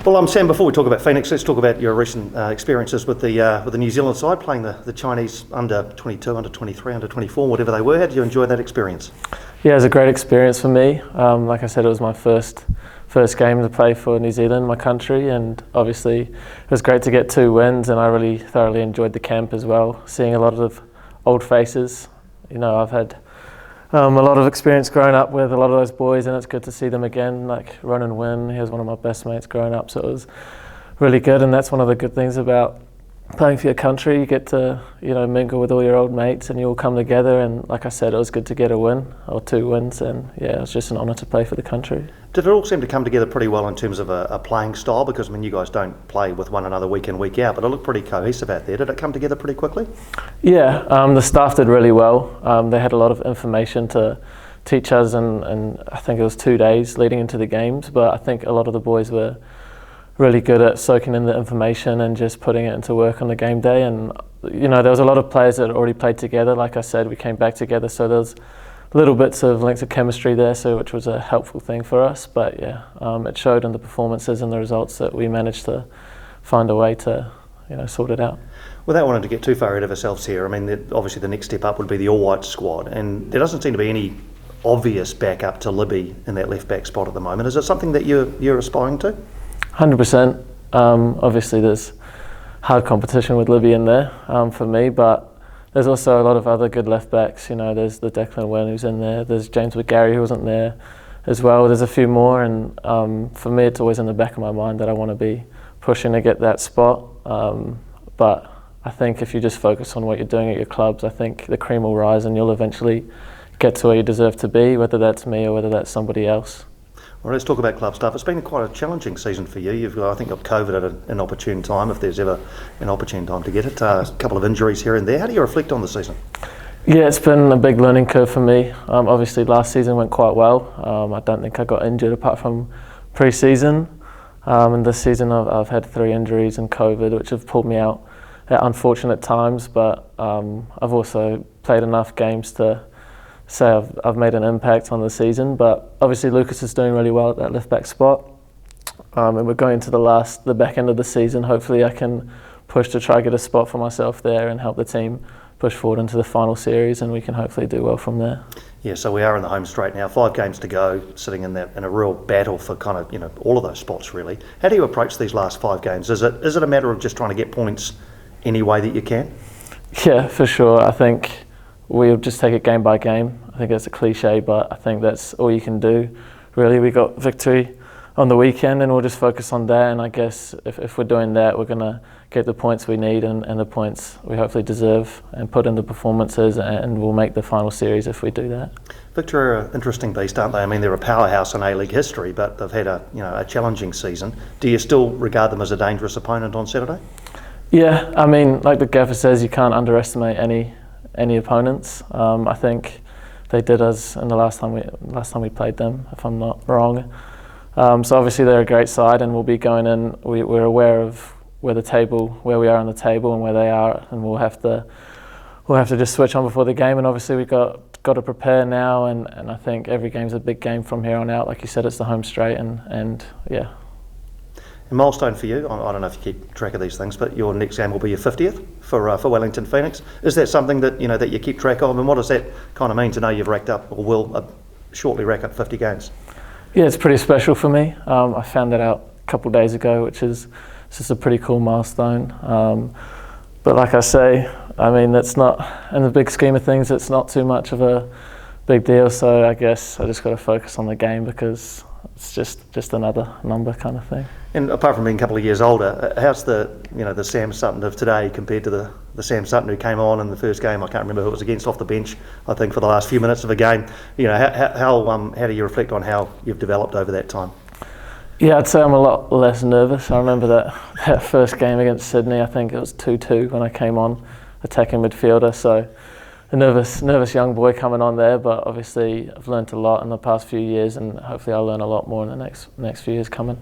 Well, Sam, before we talk about Phoenix, let's talk about your recent experiences with the New Zealand side, playing the Chinese under 22, under 23, under 24, whatever they were. How did you enjoy that experience? Yeah, it was a great experience for me. Like I said, it was my first game to play for New Zealand, my country, and obviously it was great to get 2 wins, and I really thoroughly enjoyed the camp as well, seeing a lot of old faces. You know, I've had a lot of experience growing up with a lot of those boys, and it's good to see them again, like Ronan Wynn. He was one of my best mates growing up, so it was really good, and that's one of the good things about playing for your country. You get to, you know, mingle with all your old mates and you all come together, and like I said, it was good to get a win or 2 wins, and yeah, it was just an honour to play for the country. Did it all seem to come together pretty well in terms of a playing style? Because I mean, you guys don't play with one another week in, week out, but it looked pretty cohesive out there. Did it come together pretty quickly? Yeah, the staff did really well. They had a lot of information to teach us, and I think it was 2 days leading into the games, but I think a lot of the boys were really good at soaking in the information and just putting it into work on the game day. And you know, there was a lot of players that had already played together. Like I said, we came back together, so there was little bits of links of chemistry there, so which was a helpful thing for us. But yeah, it showed in the performances and the results that we managed to find a way to, you know, sort it out. Without wanting to get too far ahead of ourselves here, I mean, obviously the next step up would be the All White squad, and there doesn't seem to be any obvious backup to Libby in that left back spot at the moment. Is it something that you're aspiring to? 100%. Obviously there's hard competition with Libby in there for me, but there's also a lot of other good left backs. You know, there's the Declan Wynn who's in there, there's James McGarry who wasn't there as well, there's a few more, and for me it's always in the back of my mind that I want to be pushing to get that spot, but I think if you just focus on what you're doing at your clubs, I think the cream will rise and you'll eventually get to where you deserve to be, whether that's me or whether that's somebody else. Well, let's talk about club stuff. It's been quite a challenging season for you. You've, I think, got COVID at an opportune time, if there's ever an opportune time to get it. A couple of injuries here and there. How do you reflect on the season? Yeah, it's been a big learning curve for me. Obviously, last season went quite well. I don't think I got injured apart from pre-season. And this season I've had 3 injuries and COVID, which have pulled me out at unfortunate times. But I've also played enough games to say I've made an impact on the season. But obviously Lucas is doing really well at that left back spot, and we're going to the back end of the season. Hopefully I can push to try get a spot for myself there and help the team push forward into the final series, and we can hopefully do well from there. Yeah, so we are in the home straight now, 5 games to go, sitting in a real battle for kind of, you know, all of those spots really. How do you approach these last 5 games? Is it a matter of just trying to get points any way that you can? Yeah, for sure. I think we'll just take it game by game. I think that's a cliche, but I think that's all you can do. Really, we got victory on the weekend and we'll just focus on that, and I guess if we're doing that, we're going to get the points we need and the points we hopefully deserve, and put in the performances, and we'll make the final series if we do that. Victory are an interesting beast, aren't they? I mean, they're a powerhouse in ALeague history, but they've had a challenging season. Do you still regard them as a dangerous opponent on Saturday? Yeah, I mean, like the gaffer says, you can't underestimate any opponents. I think they did us in the last time we played them, if I'm not wrong. So obviously they're a great side, and we'll be going in. We're aware of where we are on the table and where they are, and we'll have to just switch on before the game. And obviously we've got to prepare now, and I think every game's a big game from here on out. Like you said, it's the home straight, and yeah. A milestone for you, I don't know if you keep track of these things, but your next game will be your 50th for Wellington Phoenix. Is that something that that you keep track of, and what does that kind of mean to know you've racked up, or will shortly rack up 50 games? Yeah, it's pretty special for me. I found that out a couple of days ago, which is just a pretty cool milestone. But like I say, I mean, that's not, in the big scheme of things, it's not too much of a big deal. So I guess I just got to focus on the game, because it's just another number kind of thing. And apart from being a couple of years older, how's the Sam Sutton of today compared to the Sam Sutton who came on in the first game? I can't remember who it was against, off the bench, I think, for the last few minutes of a game. How do you reflect on how you've developed over that time? Yeah, I'd say I'm a lot less nervous. I remember that first game against Sydney, I think it was 2-2 when I came on, attacking midfielder. So a nervous young boy coming on there, but obviously I've learnt a lot in the past few years, and hopefully I'll learn a lot more in the next few years coming.